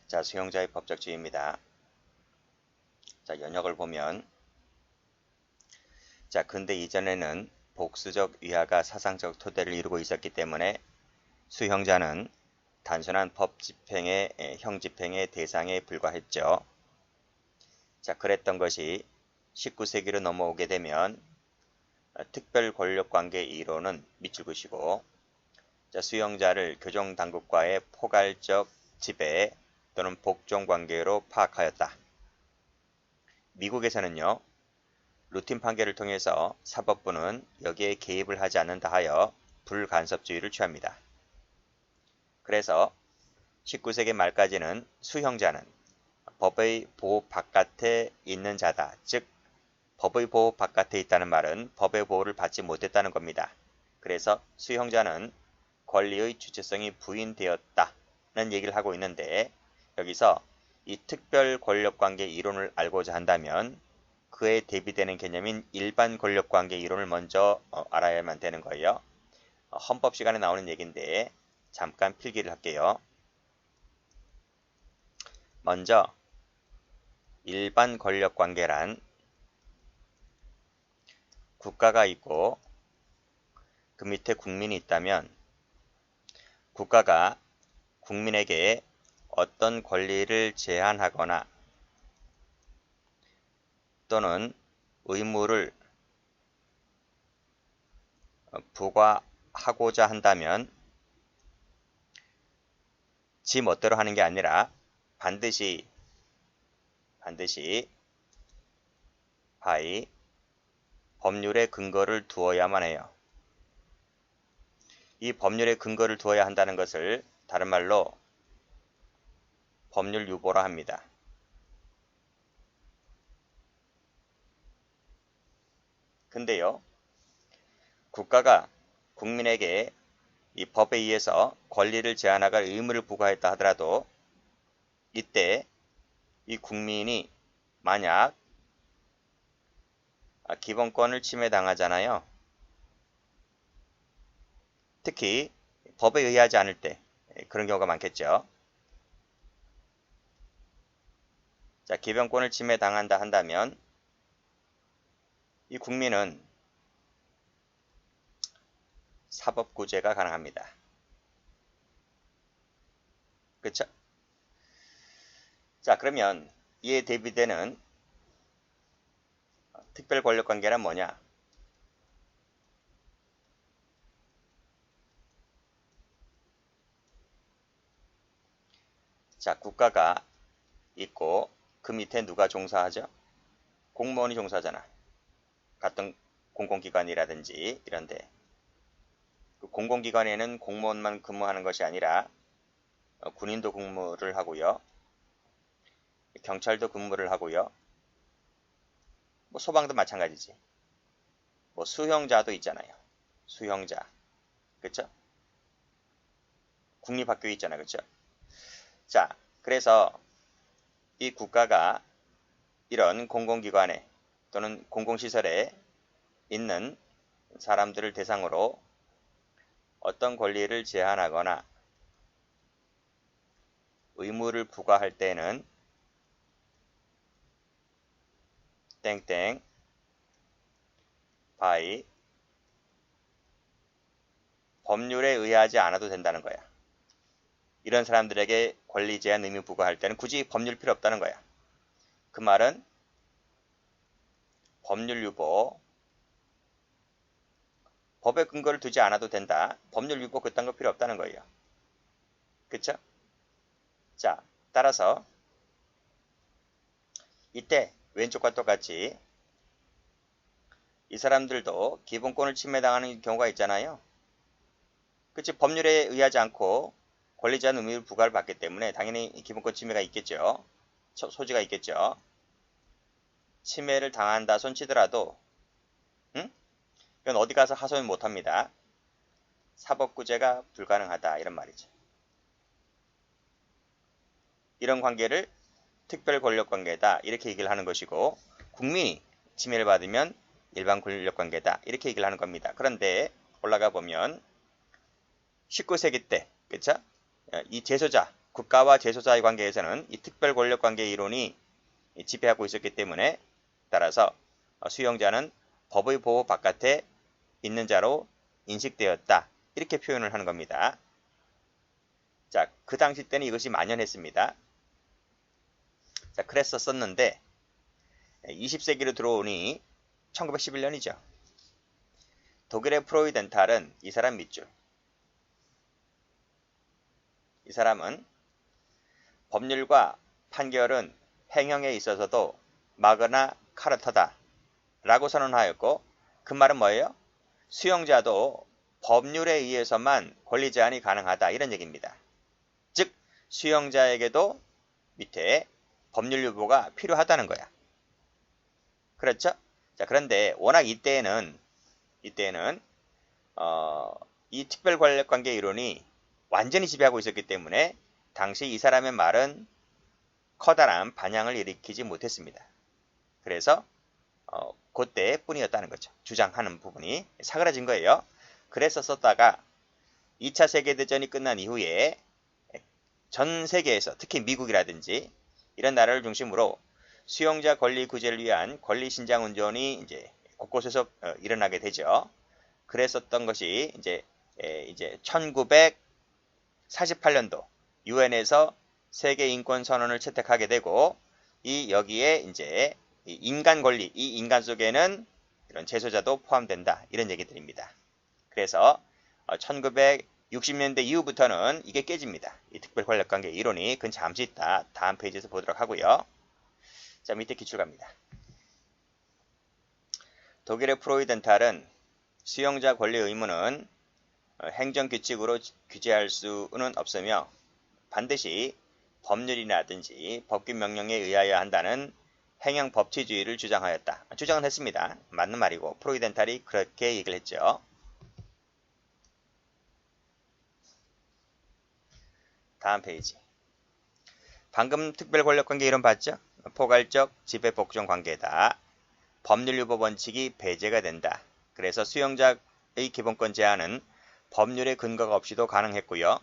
자, 수용자의 법적 지위입니다. 자, 연역을 보면, 자, 근대 이전에는 복수적 위하가 사상적 토대를 이루고 있었기 때문에 수형자는 단순한 법 집행의 형 집행의 대상에 불과했죠. 자, 그랬던 것이 19세기로 넘어오게 되면 특별 권력 관계 이론은 밑줄 그시고, 자, 수용자를 교정 당국과의 포괄적 지배 또는 복종 관계로 파악하였다. 미국에서는요, 루틴 판결을 통해서 사법부는 여기에 개입을 하지 않는다 하여 불간섭주의를 취합니다. 그래서 19세기 말까지는 수형자는 법의 보호 바깥에 있는 자다. 즉, 법의 보호 바깥에 있다는 말은 법의 보호를 받지 못했다는 겁니다. 그래서 수형자는 권리의 주체성이 부인되었다는 얘기를 하고 있는데, 여기서 이 특별 권력관계 이론을 알고자 한다면 그에 대비되는 개념인 일반 권력관계 이론을 먼저 알아야만 되는 거예요. 헌법 시간에 나오는 얘기인데 잠깐 필기를 할게요. 먼저 일반 권력관계란 국가가 있고 그 밑에 국민이 있다면 국가가 국민에게 어떤 권리를 제한하거나 또는 의무를 부과하고자 한다면 지 멋대로 하는 게 아니라 반드시 바이 법률의 근거를 두어야만 해요. 이 법률의 근거를 두어야 한다는 것을 다른 말로 법률 유보라 합니다. 근데요, 국가가 국민에게 이 법에 의해서 권리를 제한하거나 의무를 부과했다 하더라도 이때 이 국민이 만약 기본권을 침해당하잖아요. 특히 법에 의하지 않을 때 그런 경우가 많겠죠. 자, 기본권을 침해당한다 한다면 이 국민은 사법구제가 가능합니다. 그렇죠? 자, 그러면 이에 대비되는 특별 권력 관계란 뭐냐? 자, 국가가 있고 그 밑에 누가 종사하죠? 공무원이 종사하잖아. 같은 공공기관이라든지 이런데 그 공공기관에는 공무원만 근무하는 것이 아니라 군인도 근무를 하고요. 경찰도 근무를 하고요. 뭐 소방도 마찬가지지. 뭐 수형자도 있잖아요. 수형자. 그쵸? 국립학교에 있잖아. 그쵸? 자, 그래서 이 국가가 이런 공공기관에 또는 공공시설에 있는 사람들을 대상으로 어떤 권리를 제한하거나 의무를 부과할 때는 땡땡 바이 법률에 의하지 않아도 된다는 거야. 이런 사람들에게 권리 제한 의무 부과할 때는 굳이 법률 필요 없다는 거야. 그 말은 법률 유보, 법의 근거를 두지 않아도 된다. 법률 유보 그딴 거 필요 없다는 거예요. 그쵸? 자, 따라서 이때 왼쪽과 똑같이 이 사람들도 기본권을 침해당하는 경우가 있잖아요. 그치? 법률에 의하지 않고 권리 제한 의무를 부과를 받기 때문에 당연히 기본권 침해가 있겠죠. 소지가 있겠죠. 침해를 당한다 손치더라도 이건 어디 가서 하소연 못합니다. 사법구제가 불가능하다 이런 말이죠. 이런 관계를 특별 권력관계다 이렇게 얘기를 하는 것이고, 국민이 침해를 받으면 일반 권력관계다 이렇게 얘기를 하는 겁니다. 그런데 올라가 보면 19세기 때 그쵸? 이 제소자 국가와 재소자의 관계에서는 이 특별 권력 관계 이론이 지배하고 있었기 때문에 따라서 수용자는 법의 보호 바깥에 있는 자로 인식되었다. 이렇게 표현을 하는 겁니다. 자, 그 당시 때는 이것이 만연했습니다. 자, 그랬었는데 20세기로 들어오니 1911년이죠. 독일의 프로이덴탈은 이 사람 밑줄. 이 사람은 법률과 판결은 행형에 있어서도 마그나 카르타다 라고 선언하였고, 그 말은 뭐예요? 수용자도 법률에 의해서만 권리 제한이 가능하다, 이런 얘기입니다. 즉 수용자에게도 밑에 법률 유보가 필요하다는 거야. 그렇죠? 자, 그런데 워낙 이때는 이 특별 권력 관계 이론이 완전히 지배하고 있었기 때문에 당시 이 사람의 말은 커다란 반향을 일으키지 못했습니다. 그래서 그때뿐이었다는 거죠. 주장하는 부분이 사그라진 거예요. 그래서 썼다가 2차 세계대전이 끝난 이후에 전 세계에서 특히 미국이라든지 이런 나라를 중심으로 수용자 권리 구제를 위한 권리 신장 운동이 이제 곳곳에서 일어나게 되죠. 그랬었던 것이 이제 1948년도 유엔에서 세계 인권 선언을 채택하게 되고, 여기에 이제 인간 권리, 이 인간 속에는 이런 재소자도 포함된다, 이런 얘기들입니다. 그래서 1960년대 이후부터는 이게 깨집니다. 이 특별 권력 관계 이론이. 그건 잠시 있다 다음 페이지에서 보도록 하고요. 자, 밑에 기출 갑니다. 독일의 프로이덴탈은 수용자 권리 의무는 행정규칙으로 규제할 수는 없으며 반드시 법률이라든지 법규 명령에 의하여 한다는 행정 법치주의를 주장하였다. 주장은 했습니다. 맞는 말이고 프로이덴탈이 그렇게 얘기를 했죠. 다음 페이지. 방금 특별 권력 관계 이론 봤죠? 포괄적 지배 복종 관계다. 법률 유보 원칙이 배제가 된다. 그래서 수용자의 기본권 제한은 법률의 근거가 없이도 가능했고요.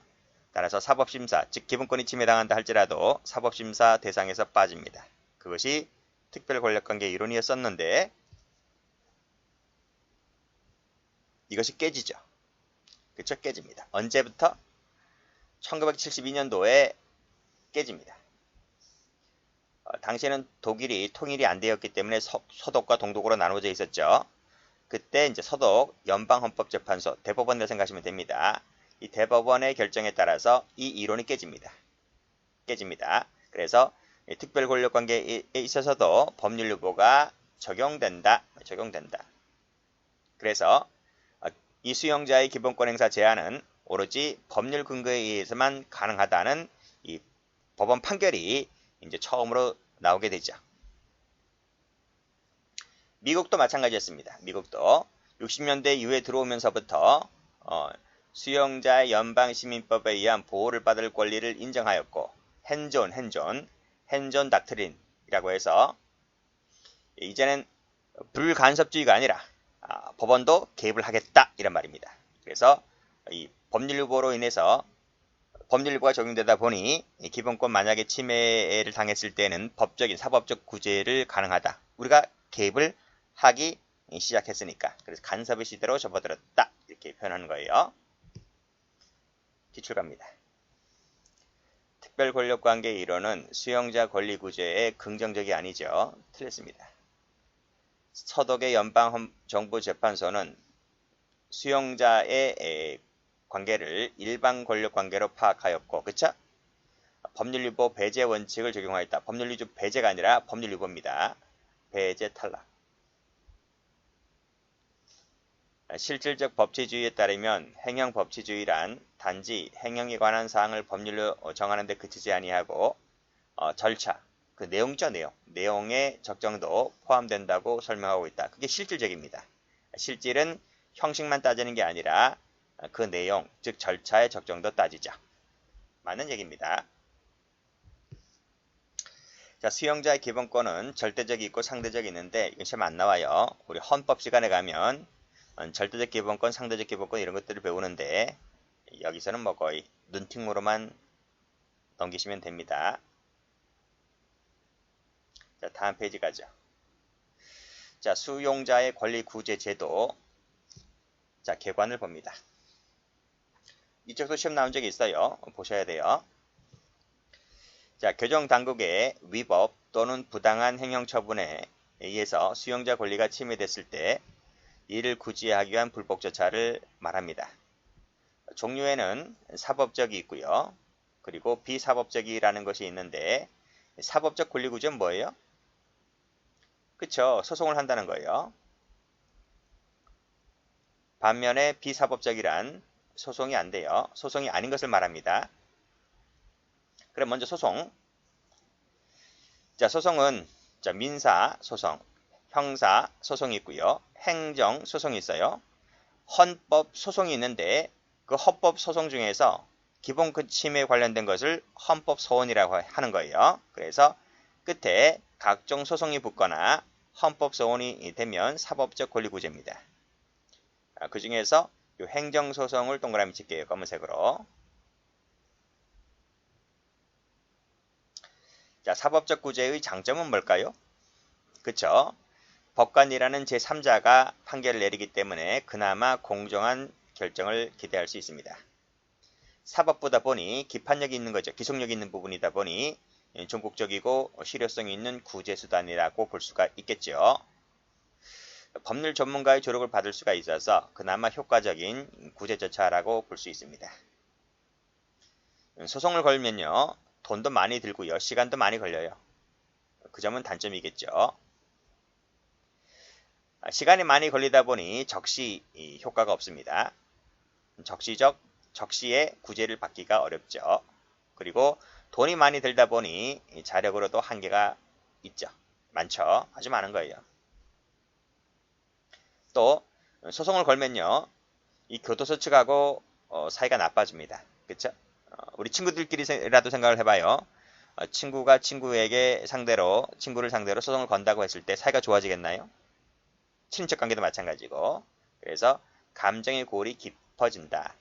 따라서 사법심사, 즉 기본권이 침해당한다 할지라도 사법심사 대상에서 빠집니다. 그것이 특별 권력 관계 이론이었었는데 이것이 깨지죠. 그쵸? 깨집니다. 언제부터? 1972년도에 깨집니다. 당시에는 독일이 통일이 안 되었기 때문에 서독과 동독으로 나눠져 있었죠. 그때 이제 서독 연방헌법재판소, 대법원이라고 생각하시면 됩니다. 이 대법원의 결정에 따라서 이 이론이 깨집니다. 그래서 특별 권력 관계에 있어서도 법률 유보가 적용된다. 그래서 이 수용자의 기본권 행사 제한은 오로지 법률 근거에 의해서만 가능하다는 이 법원 판결이 이제 처음으로 나오게 되죠. 미국도 마찬가지였습니다. 미국도 60년대 이후에 들어오면서부터 수용자의 연방시민법에 의한 보호를 받을 권리를 인정하였고, 핸존 닥트린이라고 해서 이제는 불간섭주의가 아니라 법원도 개입을 하겠다, 이런 말입니다. 그래서 이 법률 유보로 인해서 법률 유보가 적용되다 보니 기본권 만약에 침해를 당했을 때는 법적인 사법적 구제를 가능하다. 우리가 개입을 하기 시작했으니까. 그래서 간섭의 시대로 접어들었다, 이렇게 표현하는 거예요. 기출 갑니다. 특별 권력 관계 이론은 수용자 권리 구제에 긍정적이 아니죠. 틀렸습니다. 서독의 연방정부재판소는 수용자의 관계를 일반 권력 관계로 파악하였고, 그쵸? 법률 유보 배제 원칙을 적용하였다. 법률 유보 배제가 아니라 법률 유보입니다. 배제 탈락. 실질적 법치주의에 따르면 행형 법치주의란 단지 행형에 관한 사항을 법률로 정하는 데 그치지 아니하고 절차, 그 내용이죠. 내용의 적정도 포함된다고 설명하고 있다. 그게 실질적입니다. 실질은 형식만 따지는 게 아니라 그 내용, 즉 절차의 적정도 따지죠. 맞는 얘기입니다. 자, 수용자의 기본권은 절대적이 있고 상대적이 있는데 이건 시험 안 나와요. 우리 헌법 시간에 가면 절대적 기본권, 상대적 기본권 이런 것들을 배우는데 여기서는 뭐 거의 눈팅으로만 넘기시면 됩니다. 자, 다음 페이지 가죠. 자, 수용자의 권리 구제 제도. 자, 개관을 봅니다. 이쪽도 시험 나온 적이 있어요. 보셔야 돼요. 자, 교정당국의 위법 또는 부당한 행정처분에 의해서 수용자 권리가 침해됐을 때 이를 구제하기 위한 불복 절차를 말합니다. 종류에는 사법적이 있고요. 그리고 비사법적이라는 것이 있는데 사법적 권리 구제는 뭐예요? 그쵸? 소송을 한다는 거예요. 반면에 비사법적이란 소송이 안 돼요. 소송이 아닌 것을 말합니다. 그럼 먼저 소송. 자, 소송은 자, 민사 소송, 형사 소송이 있고요. 행정 소송이 있어요. 헌법 소송이 있는데 그 헌법 소송 중에서 기본권 침해에 관련된 것을 헌법 소원이라고 하는 거예요. 그래서 끝에 각종 소송이 붙거나 헌법 소원이 되면 사법적 권리 구제입니다. 그 중에서 행정 소송을 동그라미 칠게요. 검은색으로. 자, 사법적 구제의 장점은 뭘까요? 그쵸? 법관이라는 제3자가 판결을 내리기 때문에 그나마 공정한 결정을 기대할 수 있습니다. 사법부다 보니 기판력이 있는 거죠. 기속력이 있는 부분이다 보니 전국적이고 실효성이 있는 구제수단이라고 볼 수가 있겠죠. 법률 전문가의 조력을 받을 수가 있어서 그나마 효과적인 구제 절차라고 볼 수 있습니다. 소송을 걸면요. 돈도 많이 들고요. 시간도 많이 걸려요. 그 점은 단점이겠죠. 시간이 많이 걸리다 보니 적시 효과가 없습니다. 적시에 구제를 받기가 어렵죠. 그리고 돈이 많이 들다 보니 자력으로도 한계가 있죠. 많죠. 아주 많은 거예요. 또 소송을 걸면요. 이 교도소 측하고 사이가 나빠집니다. 그쵸? 우리 친구들끼리라도 생각을 해봐요. 친구가 친구를 상대로 소송을 건다고 했을 때 사이가 좋아지겠나요? 친인척 관계도 마찬가지고. 그래서 감정의 골이 깊어진다.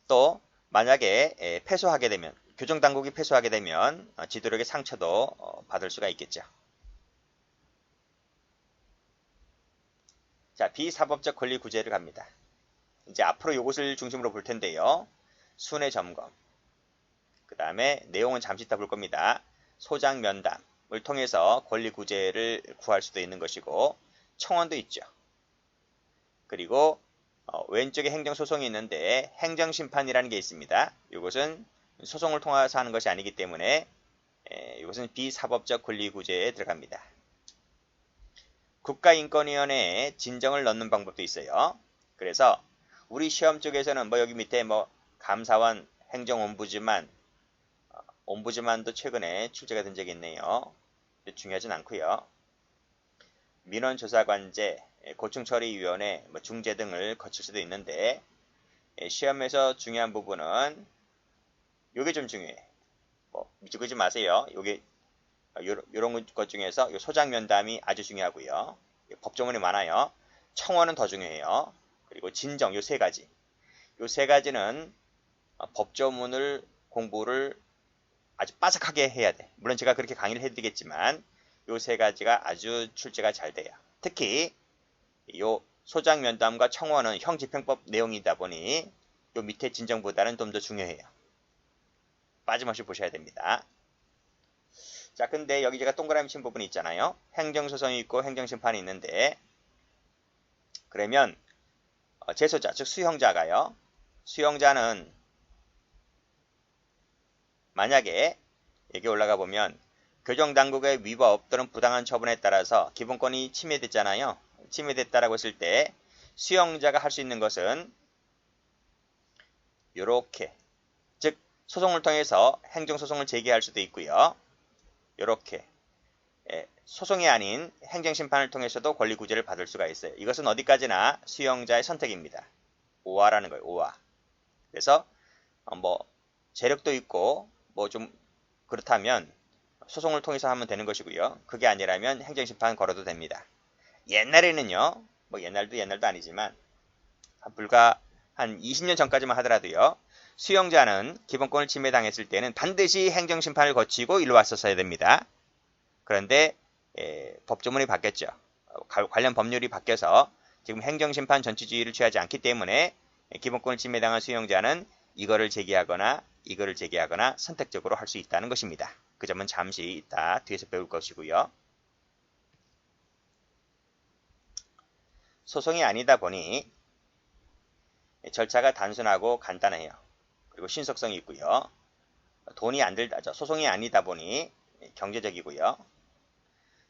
또 만약에 패소하게 되면 교정당국이 패소하게 되면 지도력의 상처도 받을 수가 있겠죠. 자, 비사법적 권리 구제를 갑니다. 이제 앞으로 이것을 중심으로 볼 텐데요. 순회 점검. 그 다음에 내용은 잠시 이따 볼 겁니다. 소장 면담을 통해서 권리 구제를 구할 수도 있는 것이고 청원도 있죠. 그리고 왼쪽에 행정소송이 있는데 행정심판이라는 게 있습니다. 이것은 소송을 통해서 하는 것이 아니기 때문에 이것은 비사법적 권리 구제에 들어갑니다. 국가인권위원회에 진정을 넣는 방법도 있어요. 그래서 우리 시험 쪽에서는 여기 밑에 감사원, 행정옴부즈만, 옴부즈만도 최근에 출제가 된 적이 있네요. 중요하진 않고요. 민원조사관제, 고충처리위원회, 중재 등을 거칠 수도 있는데 시험에서 중요한 부분은 요게 좀 중요해. 미치지 마세요. 요게 요런 것 중에서 소장면담이 아주 중요하고요. 법조문이 많아요. 청원은 더 중요해요. 그리고 진정 요 세 가지. 요 세 가지는 법조문을 공부를 아주 빠삭하게 해야 돼. 물론 제가 그렇게 강의를 해드리겠지만 요 세 가지가 아주 출제가 잘 돼요. 특히 요 소장면담과 청원은 형집행법 내용이다 보니 요 밑에 진정보다는 좀 더 중요해요. 빠짐없이 보셔야 됩니다. 자, 근데 여기 제가 동그라미 친 부분이 있잖아요. 행정소송이 있고 행정심판이 있는데 그러면 재소자, 즉 수형자가요. 수형자는 만약에 여기 올라가 보면 교정당국의 위법 또는 부당한 처분에 따라서 기본권이 침해됐잖아요. 침해됐다라고 했을 때 수형자가 할 수 있는 것은 이렇게, 즉 소송을 통해서 행정소송을 제기할 수도 있고요. 이렇게 소송이 아닌 행정심판을 통해서도 권리구제를 받을 수가 있어요. 이것은 어디까지나 수용자의 선택입니다. 오화라는 거예요. 오화. 그래서 재력도 있고 좀 그렇다면 소송을 통해서 하면 되는 것이고요. 그게 아니라면 행정심판 걸어도 됩니다. 옛날에는요. 옛날도 아니지만 불과 한 20년 전까지만 하더라도요. 수용자는 기본권을 침해당했을 때는 반드시 행정심판을 거치고 일로 왔었어야 됩니다. 그런데 법조문이 바뀌었죠. 관련 법률이 바뀌어서 지금 행정심판 전치주의를 취하지 않기 때문에 기본권을 침해당한 수용자는 이거를 제기하거나 이거를 제기하거나 선택적으로 할 수 있다는 것입니다. 그 점은 잠시 이따 뒤에서 배울 것이고요. 소송이 아니다 보니 절차가 단순하고 간단해요. 그리고 신속성이 있고요. 돈이 안 들다죠. 소송이 아니다 보니 경제적이고요.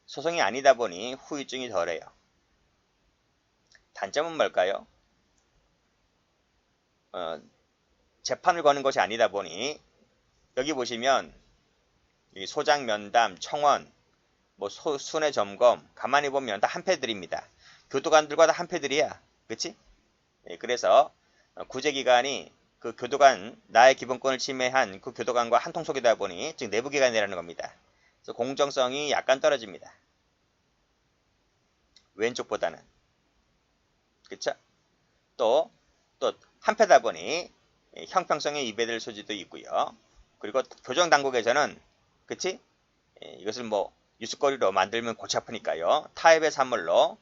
소송이 아니다 보니 후유증이 덜해요. 단점은 뭘까요? 재판을 거는 것이 아니다 보니 여기 보시면 소장 면담, 청원, 뭐 순회 점검 가만히 보면 다 한패들입니다. 교도관들과 다 한패들이야. 그치? 그래서 구제기관이 그 교도관, 나의 기본권을 침해한 그 교도관과 한통속이다 보니 즉 내부기관이라는 겁니다. 그래서 공정성이 약간 떨어집니다. 왼쪽보다는. 그쵸? 또 한패다 보니 형평성에 위배될 소지도 있고요. 그리고 교정당국에서는 그치? 이것을 뭐 뉴스거리로 만들면 골치 아프니까요. 타협의 산물로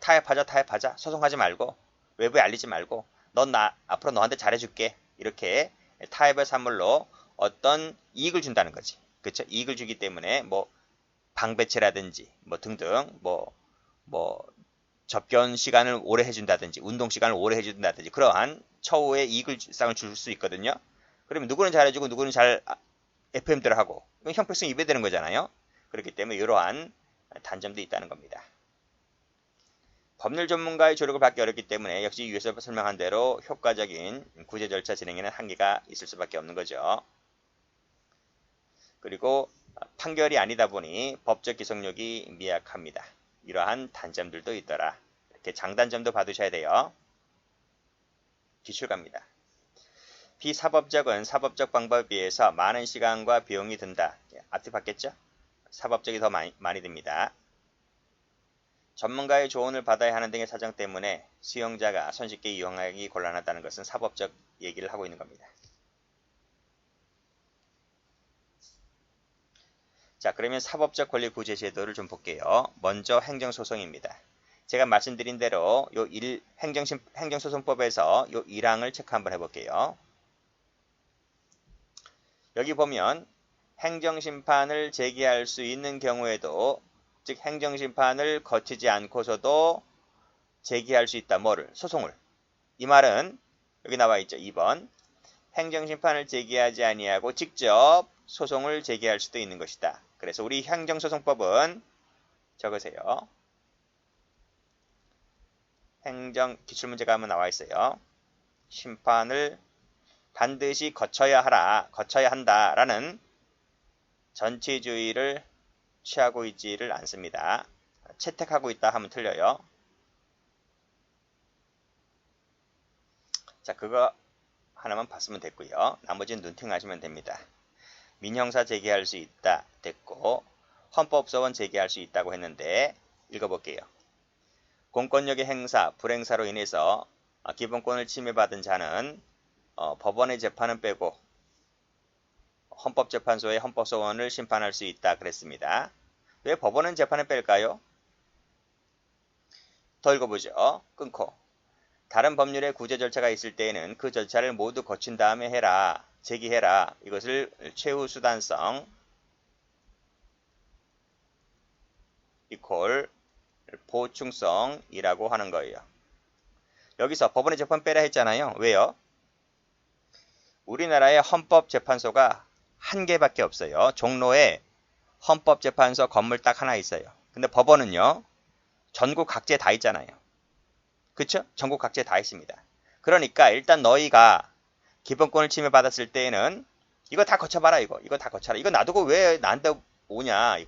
타협하자 소송하지 말고 외부에 알리지 말고 넌 앞으로 너한테 잘해줄게 이렇게 타협의 산물로 어떤 이익을 준다는 거지. 그쵸? 이익을 주기 때문에 뭐 방배체라든지 뭐 등등 뭐 접견 시간을 오래 해준다든지 운동 시간을 오래 해준다든지 그러한 처우의 이익상을 줄 수 있거든요. 그러면 누구는 잘해주고 누구는 잘 FM대로 하고 형평성이 위배되는 거잖아요. 그렇기 때문에 이러한 단점도 있다는 겁니다. 법률 전문가의 조력을 받기 어렵기 때문에 역시 위에서 설명한 대로 효과적인 구제 절차 진행에는 한계가 있을 수밖에 없는 거죠. 그리고 판결이 아니다 보니 법적 기속력이 미약합니다. 이러한 단점들도 있더라. 이렇게 장단점도 봐두셔야 돼요. 기출갑니다. 비사법적은 사법적 방법에 비해서 많은 시간과 비용이 든다. 앞뒤 봤겠죠? 사법적이 더 많이 듭니다. 전문가의 조언을 받아야 하는 등의 사정 때문에 수용자가 손쉽게 이용하기 곤란하다는 것은 사법적 얘기를 하고 있는 겁니다. 자, 그러면 사법적 권리 구제 제도를 좀 볼게요. 먼저 행정소송입니다. 제가 말씀드린 대로 요 행정소송법에서 요 1항을 체크 한번 해볼게요. 여기 보면 행정심판을 제기할 수 있는 경우에도 즉 행정심판을 거치지 않고서도 제기할 수 있다. 뭐를? 소송을. 이 말은 여기 나와 있죠. 2번. 행정심판을 제기하지 아니하고 직접 소송을 제기할 수도 있는 것이다. 그래서 우리 행정소송법은 적으세요. 기출문제가 한번 나와 있어요. 심판을 반드시 거쳐야 한다라는 전치주의를 취하고 있지를 않습니다. 채택하고 있다 하면 틀려요. 자, 그거 하나만 봤으면 됐고요. 나머지는 눈팅하시면 됩니다. 민형사 제기할 수 있다 됐고 헌법소원 제기할 수 있다고 했는데 읽어볼게요. 공권력의 행사, 불행사로 인해서 기본권을 침해받은 자는 법원의 재판은 빼고 헌법재판소의 헌법소원을 심판할 수 있다 그랬습니다. 왜 법원은 재판을 뺄까요? 더 읽어보죠. 끊고 다른 법률의 구제 절차가 있을 때에는 그 절차를 모두 거친 다음에 제기해라. 이것을 최우수단성 이퀄 보충성이라고 하는 거예요. 여기서 법원의 재판 빼라 했잖아요. 왜요? 우리나라의 헌법재판소가 한 개밖에 없어요. 종로에 헌법재판소 건물 딱 하나 있어요. 근데 법원은요. 전국 각지에 다 있잖아요. 그쵸? 전국 각지에 다 있습니다. 그러니까 일단 너희가 기본권을 침해받았을 때에는 이거 다 거쳐봐라. 이거 다 거쳐라. 이거 놔두고 왜 나한테 오냐.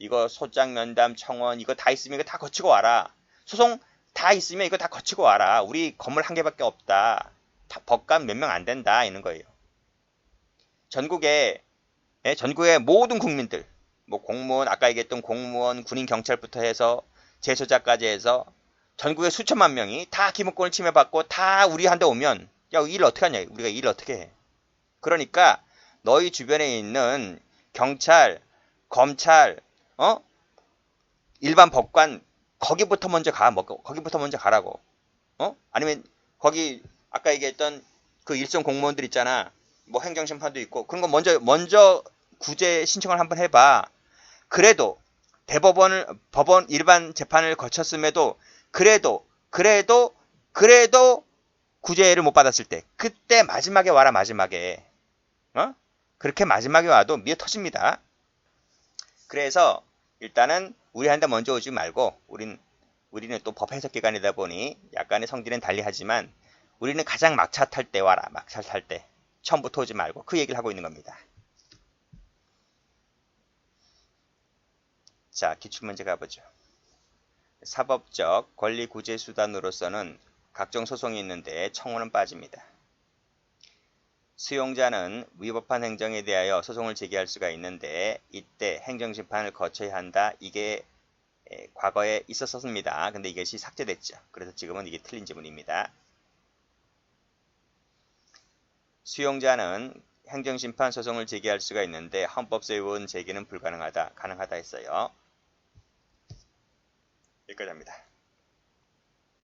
이거 소장 면담 청원 이거 다 있으면 이거 다 거치고 와라. 소송 다 있으면 이거 다 거치고 와라. 우리 건물 한 개밖에 없다. 법관 몇 명 안 된다. 이런 거예요. 전국의 모든 국민들 뭐 공무원 아까 얘기했던 공무원 군인 경찰부터 해서 재소자까지 해서 전국의 수천만 명이 다 기본권을 침해받고 다 우리한테 오면 야, 일 어떻게 하냐? 우리가 일 어떻게 해? 그러니까 너희 주변에 있는 경찰, 검찰, 일반 법관 거기부터 먼저 가. 뭐 거기부터 먼저 가라고. 아니면 거기 아까 얘기했던 그 일선 공무원들 있잖아. 뭐 행정심판도 있고 그런 거 먼저 구제 신청을 한번 해봐. 그래도 법원 일반 재판을 거쳤음에도 그래도 구제를 못 받았을 때 그때 마지막에 와라. 마지막에 그렇게 마지막에 와도 미어 터집니다. 그래서 일단은 우리한테 먼저 오지 말고 우리는 또 법 해석 기관이다 보니 약간의 성질은 달리하지만 우리는 가장 막차 탈 때 와라. 막차 탈 때 처음부터 오지 말고 그 얘기를 하고 있는 겁니다. 자, 기출문제 가보죠. 사법적 권리 구제 수단으로서는 각종 소송이 있는데 청원은 빠집니다. 수용자는 위법한 행정에 대하여 소송을 제기할 수가 있는데 이때 행정심판을 거쳐야 한다. 이게 과거에 있었습니다. 근데 이것이 삭제됐죠. 그래서 지금은 이게 틀린 지문입니다. 수용자는 행정심판 소송을 제기할 수가 있는데 헌법소유원 제기는 불가능하다. 가능하다 했어요. 여기까지 합니다.